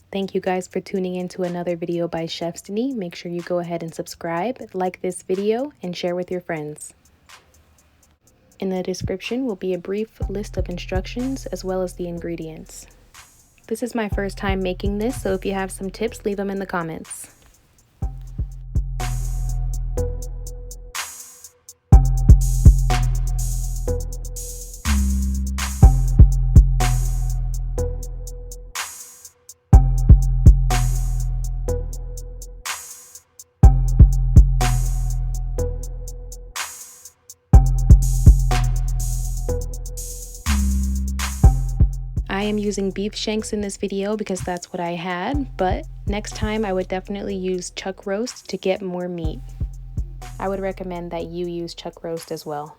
Thank you guys for tuning in to another video by Chefstiny. Make sure you go ahead and subscribe, like this video, and share with your friends. In the description will be a brief list of instructions as well as the ingredients. This is my first time making this, so if you have some tips, leave them in the comments. I am using beef shanks in this video because that's what I had, but next time I would definitely use chuck roast to get more meat. I would recommend that you use chuck roast as well.